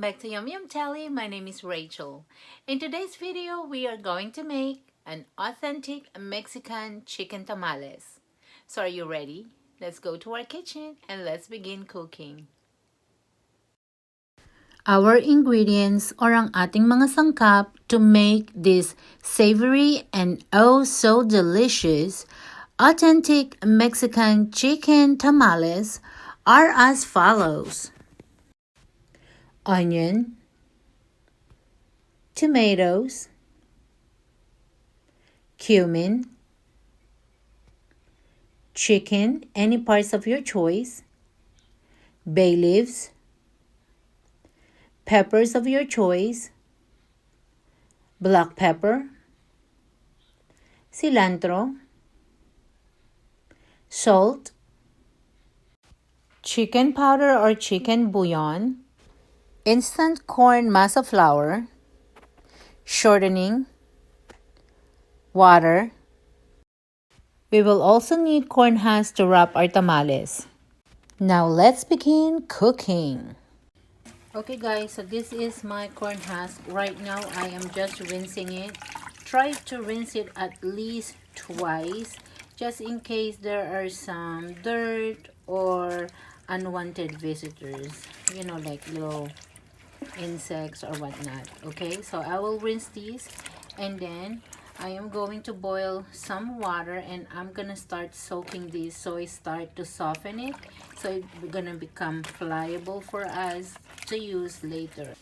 back to Yum Yum Telly. My name is Rachel. In today's video, we are going to make an authentic Mexican chicken tamales. So are you ready? Let's go to our kitchen and let's begin cooking. Our ingredients or ang ating mga sangkap to make this savory and oh so delicious authentic Mexican chicken tamales are as follows: onion, tomatoes, cumin, chicken, any parts of your choice, bay leaves, peppers of your choice, black pepper, cilantro, salt, chicken powder or chicken bouillon, instant corn masa flour, shortening, water. We will also need corn husks to wrap our tamales. Now let's begin cooking. Okay guys, so this is my corn husk. Right now I am just rinsing it. Try to rinse it at least twice, just in case there are some dirt or unwanted visitors, you know, like little insects or whatnot. Okay, so I will rinse these and then I am going to boil some water and I'm gonna start soaking these so I start to soften it, so it's gonna become pliable for us to use later.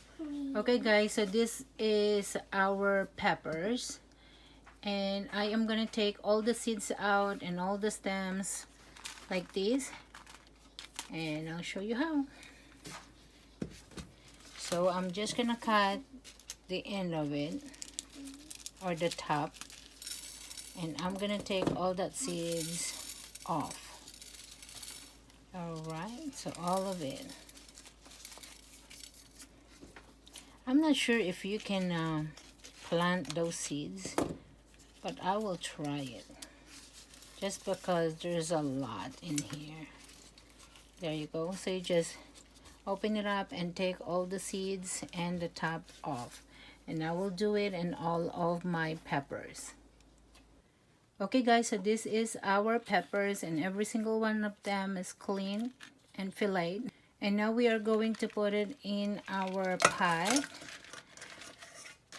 Okay guys, so this is our peppers and I am gonna take all the seeds out and all the stems like this, and I'll show you how. So I'm just gonna cut the end of it or the top, and I'm gonna take all that seeds off. Alright, so all of it. I'm not sure if you can plant those seeds, but I will try it just because there's a lot in here. There you go. So you just open it up and take all the seeds and the top off, and I will do it in all of my peppers. Okay guys, so this is our peppers and every single one of them is clean and filleted. And now we are going to put it in our pot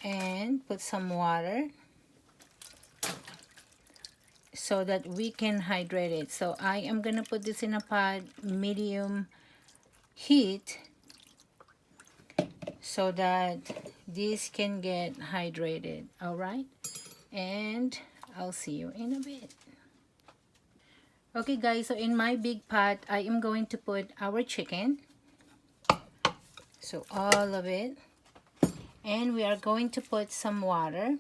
and put some water so that we can hydrate it. So I am gonna put this in a pot, medium heat, so that this can get hydrated. All right, and I'll see you in a bit. Okay guys, so in my big pot I am going to put our chicken, so all of it, and we are going to put some water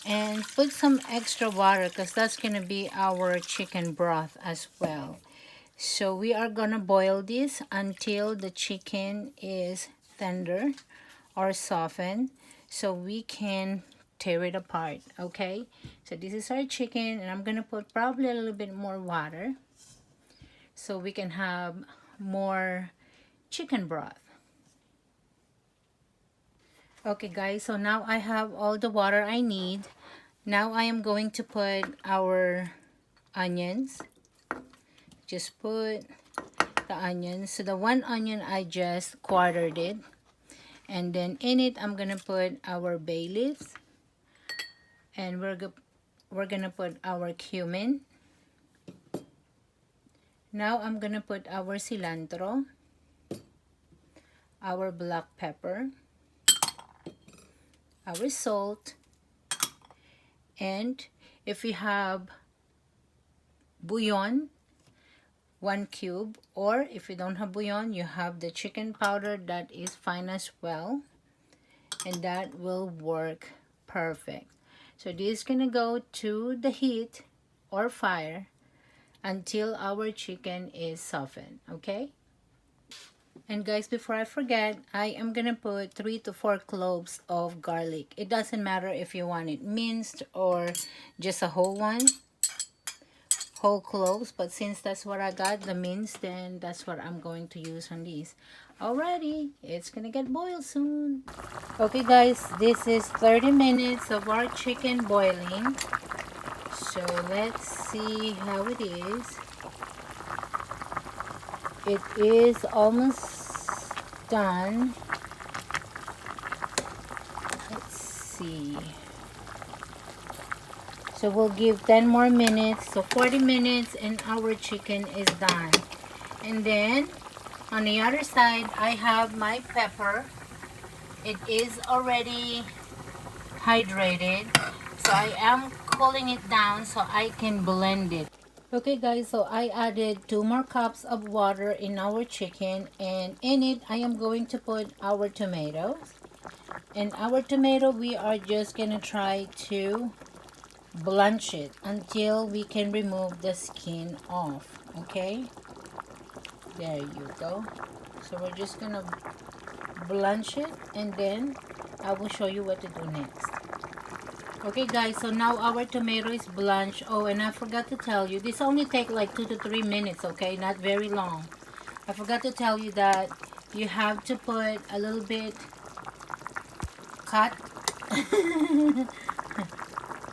and put some extra water because that's gonna be our chicken broth as well. So we are gonna boil this until the chicken is tender or softened so we can tear it apart. Okay, so this is our chicken and I'm gonna put probably a little bit more water so we can have more chicken broth. Okay guys, so now I have all the water I need. Now I am going to put our onions. Just put the onions. So the one onion I just quartered it, and then in it I'm gonna put our bay leaves, and we're gonna put our cumin. Now I'm gonna put our cilantro, our black pepper, our salt, and if we have bouillon, 1 cube, or if you don't have bouillon, you have the chicken powder, that is fine as well, and that will work perfect. So this is gonna go to the heat or fire until our chicken is softened. Okay, and guys, before I forget, I am gonna put 3 to 4 cloves of garlic. It doesn't matter if you want it minced or just a whole one. whole cloves, but since that's what I got, the mince, then that's what I'm going to use on these. Alrighty, it's gonna get boiled soon. Okay guys, this is 30 minutes of our chicken boiling. So let's see how it is. It is almost done. Let's see. So we'll give 10 more minutes. So 40 minutes and our chicken is done. And then on the other side, I have my pepper. It is already hydrated. So I am cooling it down so I can blend it. Okay guys, so I added 2 more cups of water in our chicken, and in it I am going to put our tomatoes. And our tomato, we are just gonna try to blanch it until we can remove the skin off. Okay, there you go. So we're just gonna blanch it, and then I will show you what to do next. Okay guys, so now our tomato is blanched. Oh, and I forgot to tell you, this only take like 2 to 3 minutes, okay, not very long. I forgot to tell you that you have to put a little bit cut.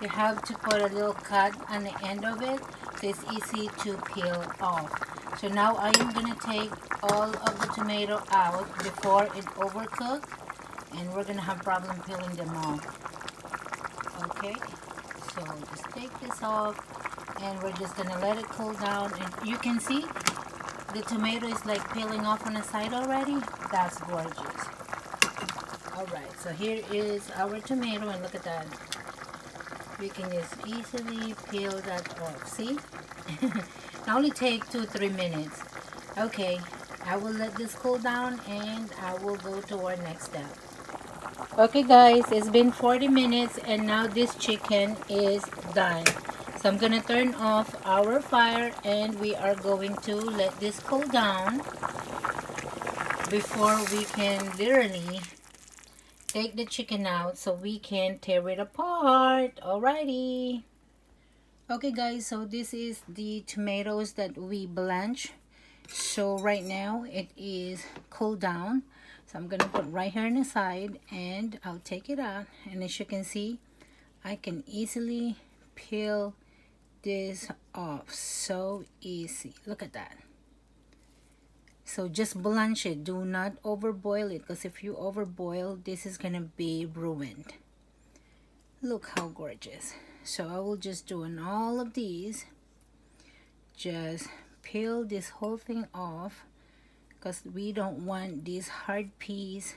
You have to put a little cut on the end of it so it's easy to peel off. So now I am gonna take all of the tomato out before it overcooked, and we're gonna have problem peeling them off. Okay, so just take this off, and we're just gonna let it cool down. And you can see the tomato is like peeling off on the side already. That's gorgeous. Alright, so here is our tomato, and look at that. We can just easily peel that off. See? It only takes 2-3 minutes. Okay, I will let this cool down and I will go to our next step. Okay guys, it's been 40 minutes and now this chicken is done. So I'm gonna turn off our fire and we are going to let this cool down before we can literally take the chicken out so we can tear it apart. Alrighty. Okay guys, so this is the tomatoes that we blanch. So right now it is cooled down. So I'm gonna put right here on the side and I'll take it out. And as you can see, I can easily peel this off. So easy. Look at that. So just blanch it. Do not overboil it, because if you overboil, this is gonna be ruined. Look how gorgeous. So I will just do on all of these. Just peel this whole thing off, because we don't want this hard piece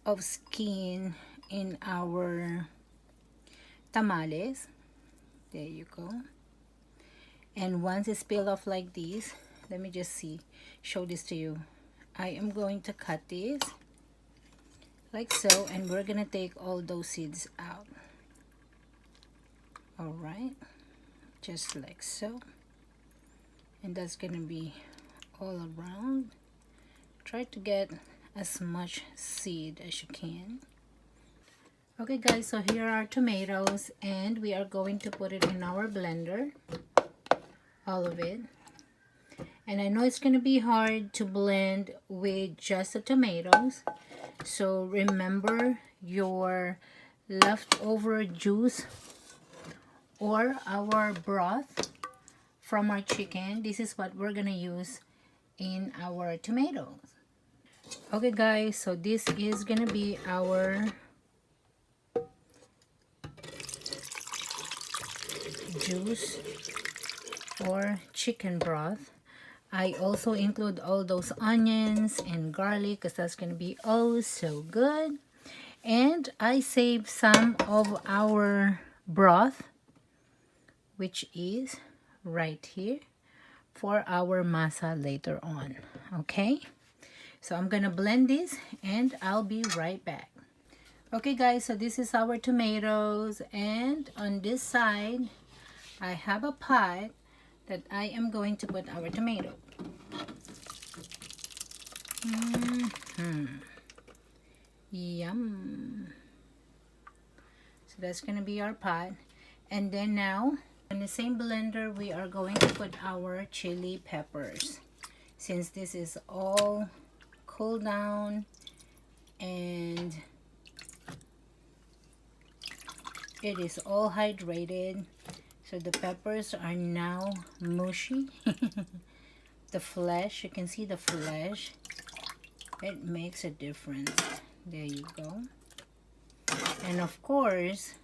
of skin in our tamales. There you go. And once it's peeled off like this, let me just show this to you. I am going to cut this like so, and we're gonna take all those seeds out. All right, just like so. And that's gonna be all around. Try to get as much seed as you can. Okay guys, so here are tomatoes and we are going to put it in our blender, all of it. And I know it's gonna be hard to blend with just the tomatoes, so remember your leftover juice or our broth from our chicken. This is what we're gonna use in our tomatoes. Okay guys, so this is gonna be our juice or chicken broth. I also include all those onions and garlic because that's gonna be oh so good. And I saved some of our broth, which is right here, for our masa later on. Okay, so I'm gonna blend this and I'll be right back. Okay guys, so this is our tomatoes, and on this side I have a pot that I am going to put our tomato. Yum. So that's gonna be our pot. And then now I'm In the same blender, we are going to put our chili peppers. Since this is all cooled down and it is all hydrated, so the peppers are now mushy. The flesh, you can see the flesh. It makes a difference. There you go. And of course,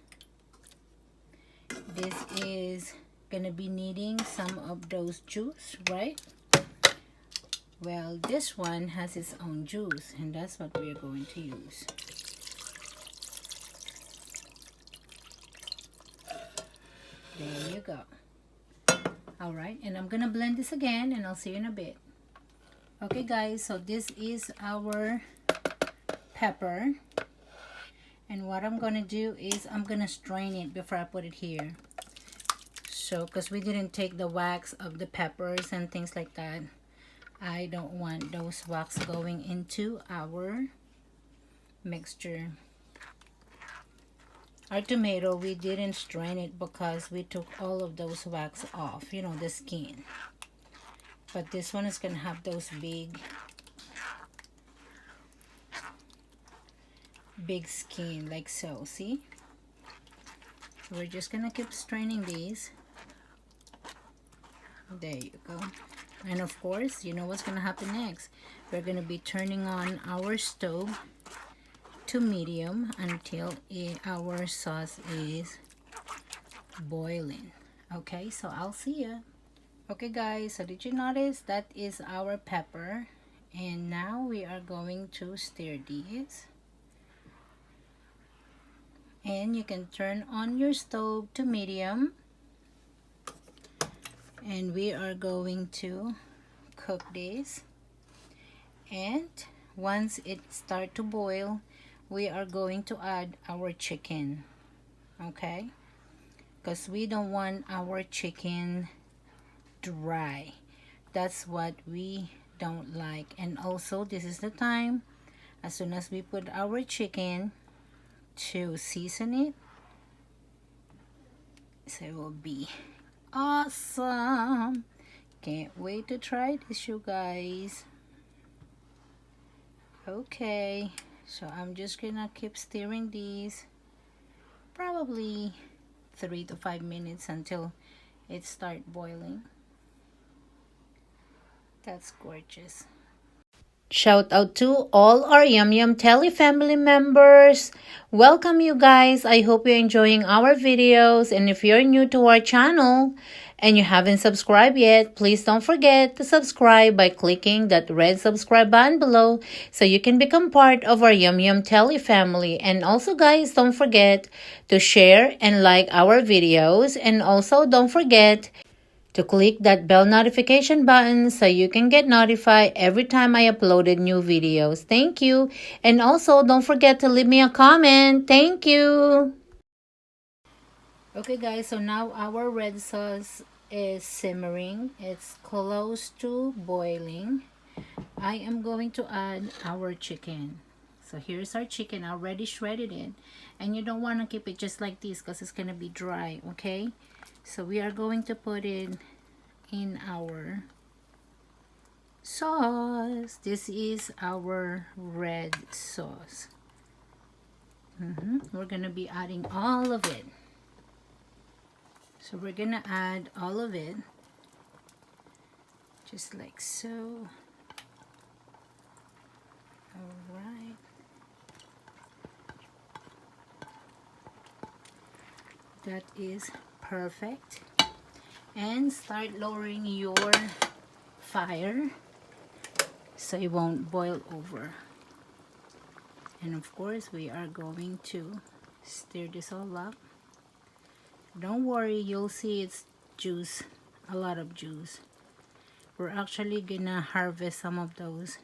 this is gonna be needing some of those juice, right? Well, this one has its own juice, and that's what we're going to use. There you go. All right, and I'm gonna blend this again, and I'll see you in a bit. Okay guys, so this is our pepper, and what I'm gonna do is I'm gonna strain it before I put it here. So because we didn't take the wax of the peppers and things like that, I don't want those wax going into our mixture. Our tomato, we didn't strain it because we took all of those wax off, you know, the skin. But this one is gonna have those big skin like so. See, so we're just gonna keep straining these. There you go. And of course, you know what's gonna happen next. We're gonna be turning on our stove to medium until our sauce is boiling. Okay, so I'll see ya. Okay guys, so did you notice that is our pepper, and now we are going to stir these. And you can turn on your stove to medium, and we are going to cook this. And once it start to boil, we are going to add our chicken, okay? Because we don't want our chicken dry. That's what we don't like. And also, this is the time, as soon as we put our chicken, to season it, so it will be awesome. Can't wait to try this, you guys. Okay, so I'm just gonna keep stirring these probably 3 to 5 minutes until it start boiling. That's gorgeous. Shout out to all our Yum Yum Telly family members. Welcome you guys. I hope you're enjoying our videos. And if you're new to our channel and you haven't subscribed yet, please don't forget to subscribe by clicking that red subscribe button below so you can become part of our Yum Yum Telly family. And also guys, don't forget to share and like our videos. And also don't forget to click that bell notification button so you can get notified every time I uploaded new videos. Thank you. And also don't forget to leave me a comment. Thank you. Okay guys, so now our red sauce is simmering. It's close to boiling. I am going to add our chicken. So here's our chicken. I already shredded it. And you don't want to keep it just like this because it's going to be dry, okay? So we are going to put it in our sauce. This is our red sauce. We're going to be adding all of it. So we're going to add all of it. Just like so. Alright. That is perfect. And start lowering your fire so it won't boil over. And of course, we are going to stir this all up. Don't worry, you'll see it's juice, a lot of juice. We're actually gonna harvest some of those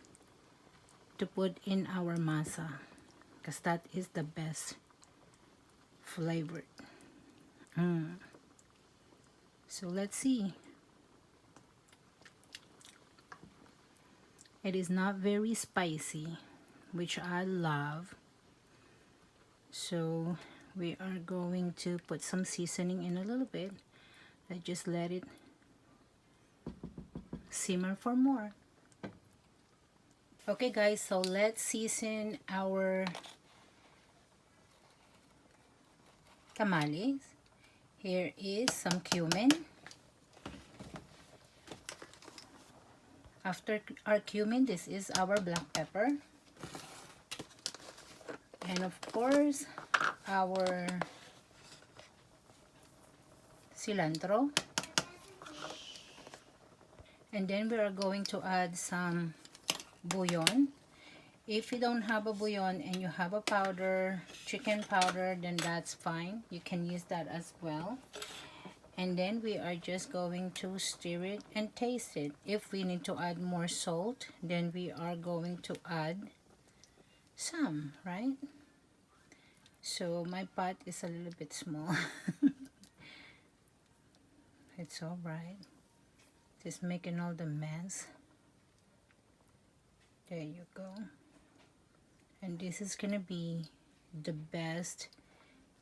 to put in our masa because that is the best flavored. So let's see. It is not very spicy, which I love. So we are going to put some seasoning in a little bit. I just let it simmer for more. Okay guys, so let's season our tamales. Here is some cumin. After our cumin, this is our black pepper. And of course, our cilantro. And then we are going to add some bouillon. If you don't have a bouillon and you have a powder, chicken powder, then that's fine. You can use that as well. And then we are just going to stir it and taste it. If we need to add more salt, then we are going to add some, right? So my pot is a little bit small. It's all right. Just making all the mess. There you go. And this is gonna be the best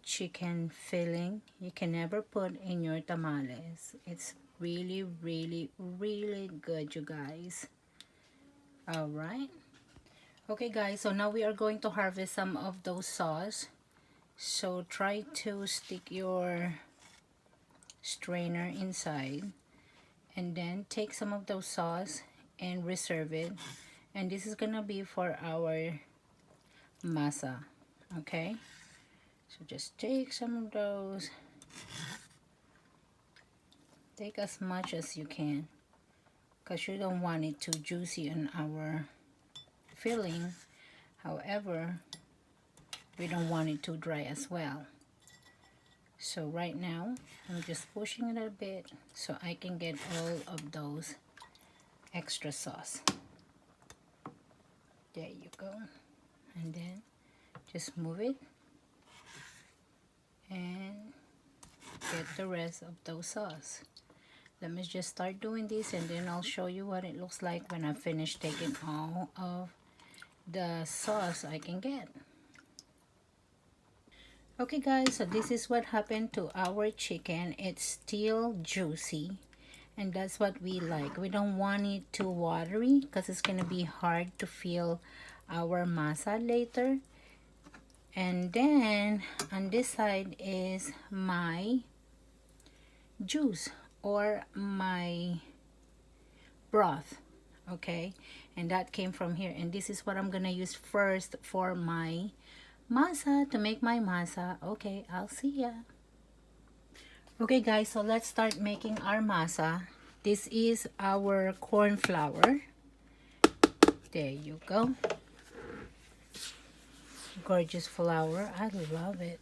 chicken filling you can ever put in your tamales. It's really, really, really good, you guys. All right. Okay guys, so now we are going to harvest some of those sauce. So try to stick your strainer inside and then take some of those sauce and reserve it. And this is gonna be for our masa. Okay, so just take some of those, take as much as you can, because you don't want it too juicy in our filling. However, we don't want it too dry as well. So right now I'm just pushing it a bit so I can get all of those extra sauce. There you go. And then just move it and get the rest of those sauce. Let me just start doing this and then I'll show you what it looks like when I finish taking all of the sauce I can get. Okay guys, so this is what happened to our chicken. It's still juicy and that's what we like. We don't want it too watery because it's gonna be hard to feel our masa later. And then on this side is my juice or my broth, okay, and that came from here. And this is what I'm gonna use first for my masa, to make my masa. Okay, I'll see ya. Okay guys, so let's start making our masa. This is our corn flour. There you go. Gorgeous flour. I love it.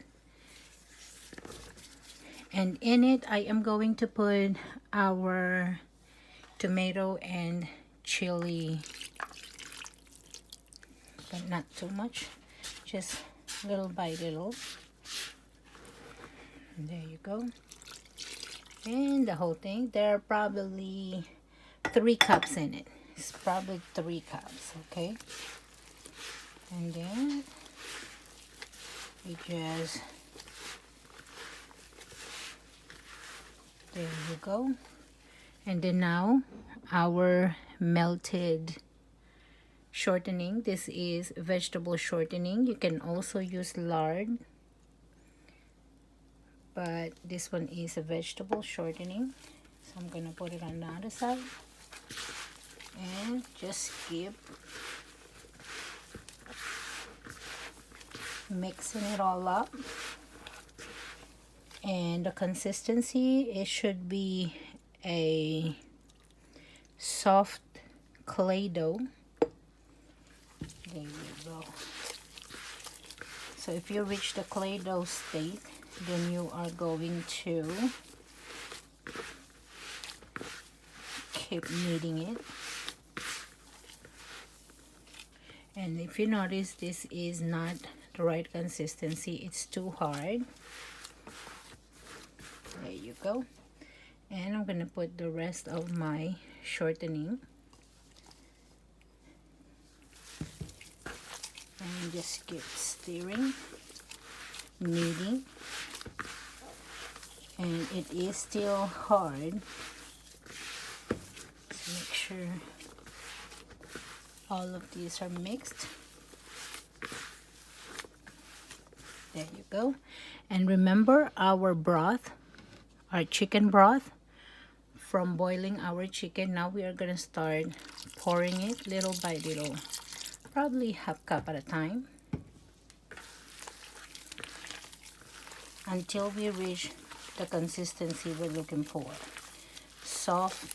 And in it I am going to put our tomato and chili, but not too much, just little by little. There you go. And the whole thing, there are probably 3 cups in it. It's probably 3 cups, okay? And then we just, there you go. And then now our melted shortening. This is vegetable shortening. You can also use lard, but this one is a vegetable shortening. So I'm gonna put it on the other side and just keep mixing it all up. And the consistency, it should be a soft clay dough. There you go. So if you reach the clay dough state, then you are going to keep kneading it. And if you notice, this is not the right consistency, it's too hard. There you go. And I'm gonna put the rest of my shortening and just keep stirring, kneading, and it is still hard. So make sure all of these are mixed. There you go. And remember our broth, our chicken broth from boiling our chicken. Now we are going to start pouring it little by little, probably half cup at a time, until we reach the consistency we're looking for. Soft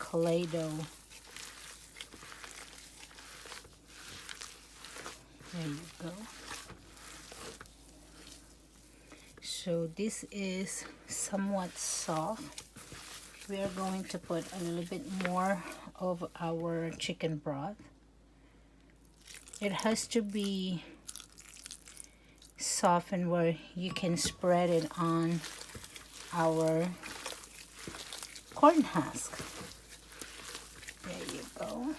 clay dough. There you go. So this is somewhat soft. We are going to put a little bit more of our chicken broth. It has to be softened where you can spread it on our corn husk. There you go.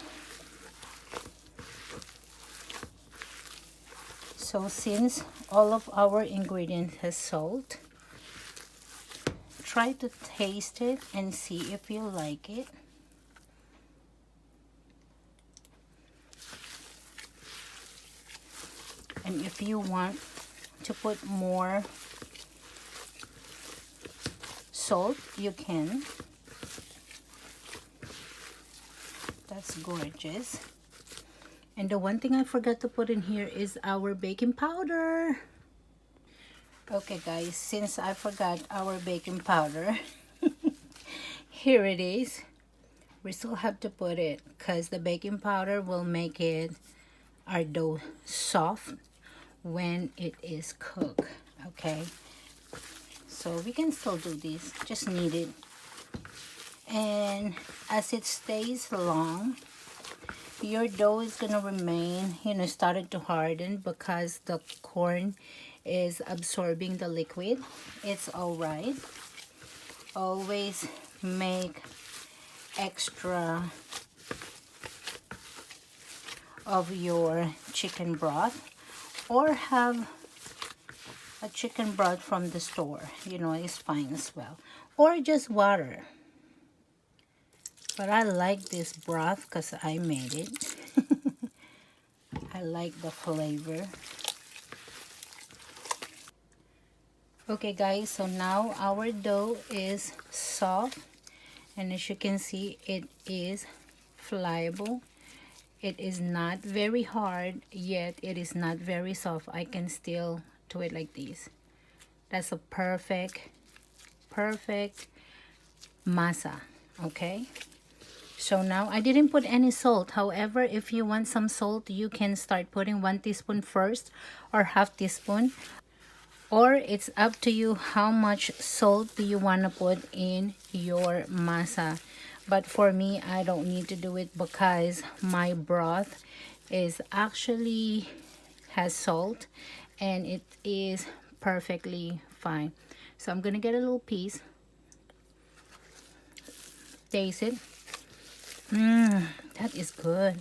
So since all of our ingredients has salt, try to taste it and see if you like it. And if you want to put more salt, you can. That's gorgeous. And the one thing I forgot to put in here is our baking powder. Okay guys, since I forgot our baking powder, here it is. We still have to put it because the baking powder will make it, our dough, soft when it is cooked. Okay, so we can still do this, just knead it. And as it stays long, your dough is gonna remain, started to harden because the corn is absorbing the liquid. It's all right. Always make extra of your chicken broth, or have a chicken broth from the store, it's fine as well, or just water. But I like this broth because I made it. I like the flavor. Okay guys, so now our dough is soft, and as you can see, it is pliable. It is not very hard, yet it is not very soft. I can still do it like this. That's a perfect masa. Okay, so now I didn't put any salt. However, if you want some salt, you can start putting 1 teaspoon first, or half teaspoon, or it's up to you how much salt do you want to put in your masa. But for me, I don't need to do it because my broth is actually has salt and it is perfectly fine. So I'm gonna get a little piece, taste it. That is good.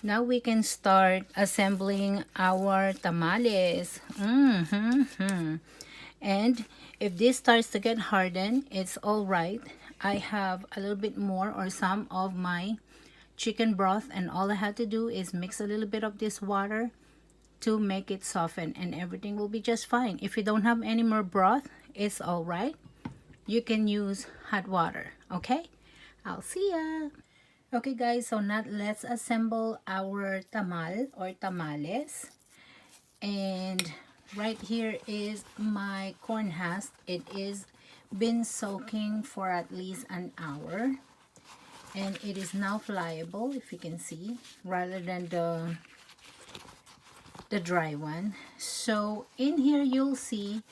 Now we can start assembling our tamales. And if this starts to get hardened, it's all right. I have a little bit more or some of my chicken broth, and all I have to do is mix a little bit of this water to make it soften, and everything will be just fine. If you don't have any more broth, it's all right. You can use hot water. Okay, I'll see ya. Okay guys, so now let's assemble our tamal or tamales. And right here is my corn husk. It is been soaking for at least an hour, and it is now pliable, if you can see, rather than the dry one. So in here you'll see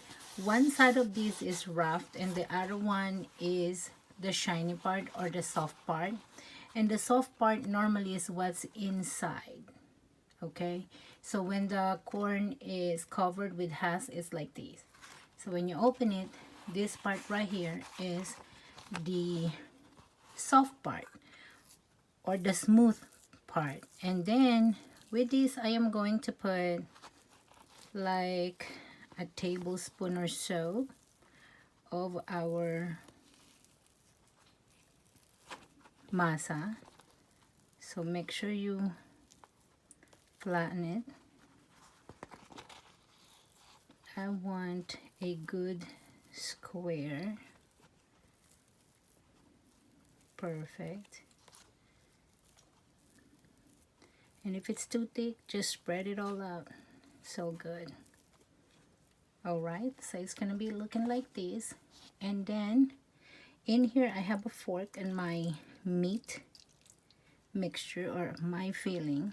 one side of this is rough and the other one is the shiny part or the soft part, and the soft part normally is what's inside. Okay, so when the corn is covered with husk, it's like this. So when you open it, this part right here is the soft part or the smooth part. And then with this, I am going to put like a tablespoon or so of our masa. So make sure you flatten it. I want a good square. Perfect. And if it's too thick, just spread it all out. So good. Alright, so it's gonna be looking like this. And then in here I have a fork and my meat mixture or my filling.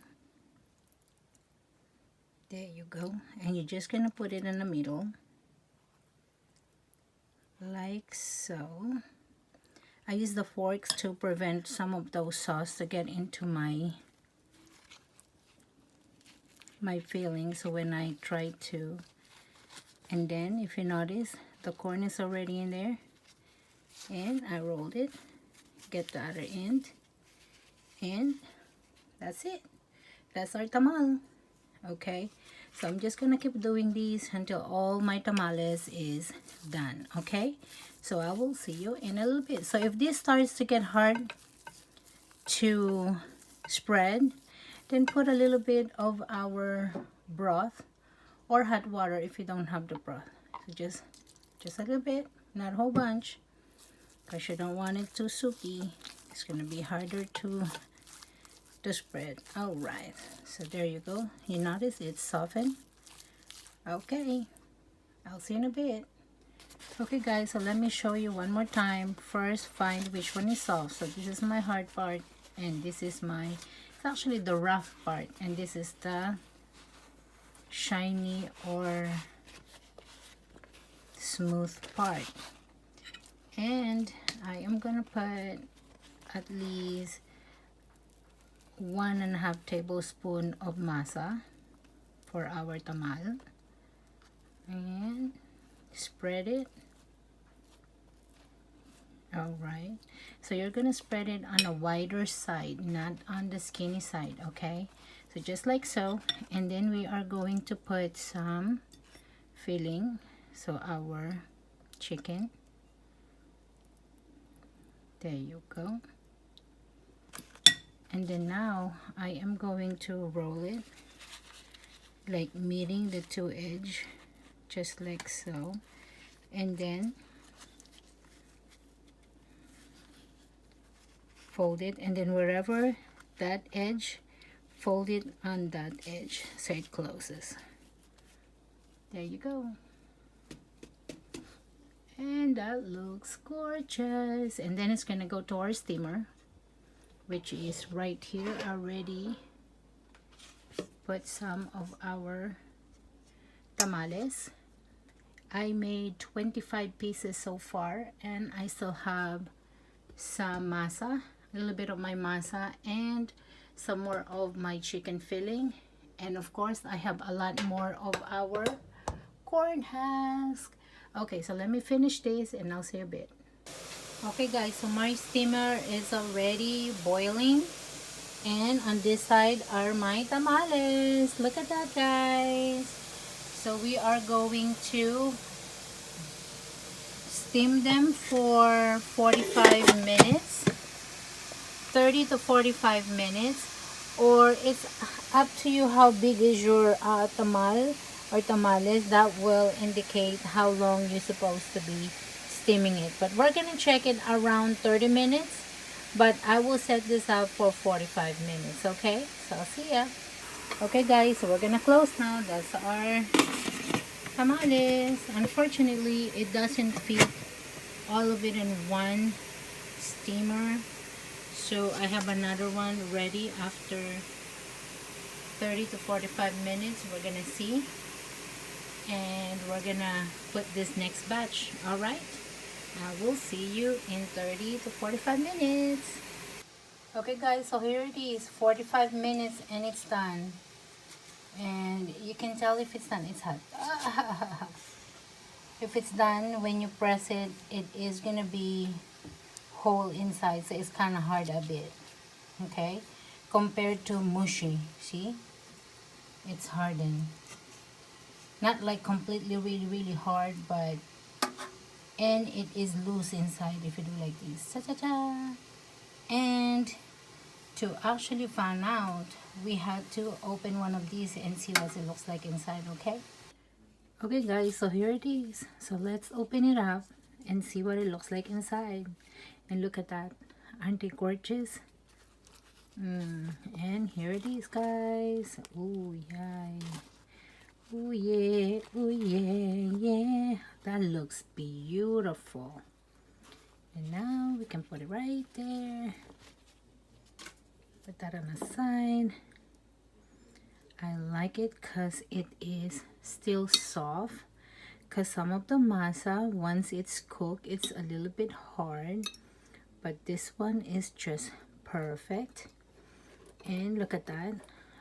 There you go. And you're just gonna put it in the middle. Like so. I use the forks to prevent some of those sauce to get into my filling. So when I try to, and then if you notice, the corn is already in there. And I rolled it. Get the other end. And that's it. That's our tamal. Okay, so I'm just gonna keep doing these until all my tamales is done. Okay, so I will see you in a little bit. So if this starts to get hard to spread, then put a little bit of our broth or hot water if you don't have the broth. So just a little bit, not a whole bunch, because you don't want it too soupy. It's gonna be harder to spread. All right, so there you go. You notice it's softened. Okay, I'll see you in a bit. Okay guys, so let me show you one more time. First, find which one is soft. So this is my hard part, and this is it's actually the rough part, and this is the shiny or smooth part. And I am gonna put at least 1.5 tablespoons of masa for our tamal, and spread it. All right, so you're gonna spread it on a wider side, not on the skinny side. Okay, so just like so. And then we are going to put some filling, so our chicken. There you go. And then now I am going to roll it, like meeting the two edge, just like so. And then fold it, and then wherever that edge, fold it on that edge so it closes. There you go. And that looks gorgeous. And then it's gonna go to our steamer, which is right here already. Put some of our tamales. I made 25 pieces so far, and I still have some masa, a little bit of my masa, and some more of my chicken filling. And of course I have a lot more of our corn husk. Okay, so let me finish this and I'll see you a bit. Okay guys, so my steamer is already boiling, and on this side are my tamales. Look at that guys. So we are going to steam them for 45 minutes, 30 to 45 minutes, or it's up to you how big is your tamal or tamales. That will indicate how long you're supposed to be steaming it. But we're gonna check it around 30 minutes, but I will set this up for 45 minutes. Okay, so I'll see ya. Okay guys, so we're gonna close now. That's our tamales. Unfortunately, it doesn't fit all of it in one steamer, so I have another one ready after 30 to 45 minutes. We're gonna see, and we're gonna put this next batch. All right, I will see you in 30 to 45 minutes. Okay guys, so here it is, 45 minutes, and it's done. And you can tell if it's done. It's hot. If it's done, when you press it, it is gonna be whole inside, so it's kind of hard a bit, okay, compared to mushy. See, it's hardened, not like completely really hard, but and it is loose inside if you do like this. Cha-cha-cha. And to actually find out, we had to open one of these and see what it looks like inside, okay? Okay guys, so here it is. So let's open it up and see what it looks like inside. And look at that. Aren't they gorgeous? And here it is, guys. Oh yeah. Oh yeah. Oh yeah. Yeah. That looks beautiful. And now we can put it right there. Put that on the side. I like it because it is still soft. Because some of the masa, once it's cooked, it's a little bit hard. But this one is just perfect. And look at that.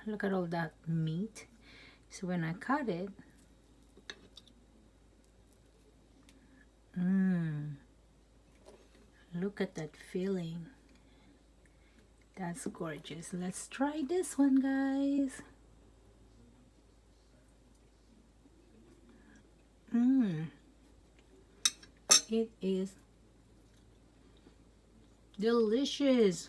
Look at all that meat. So when I cut it, look at that filling. That's gorgeous. Let's try this one, guys. It is delicious.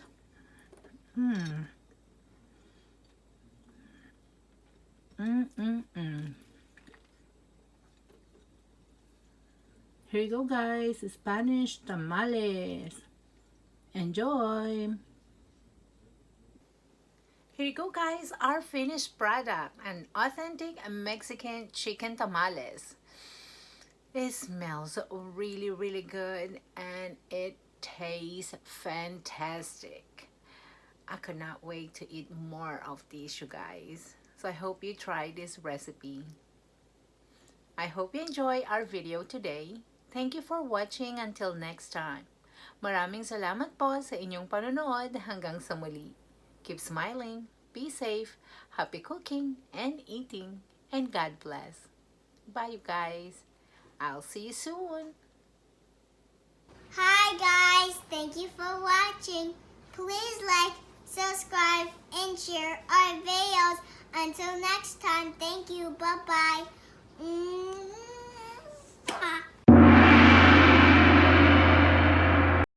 Here you go, guys. Spanish tamales. Enjoy. Here you go, guys. Our finished product, an authentic Mexican chicken tamales. It smells really, really good and it tastes fantastic. I could not wait to eat more of these, you guys. So I hope you try this recipe. I hope you enjoy our video today. Thank you for watching. Until next time. Maraming salamat po sa inyong panonood. Hanggang sa muli. Keep smiling, be safe, happy cooking and eating, and God bless. Bye, you guys. I'll see you soon. Hi guys, thank you for watching. Please like, subscribe, and share our videos. Until next time, thank you. Bye-bye.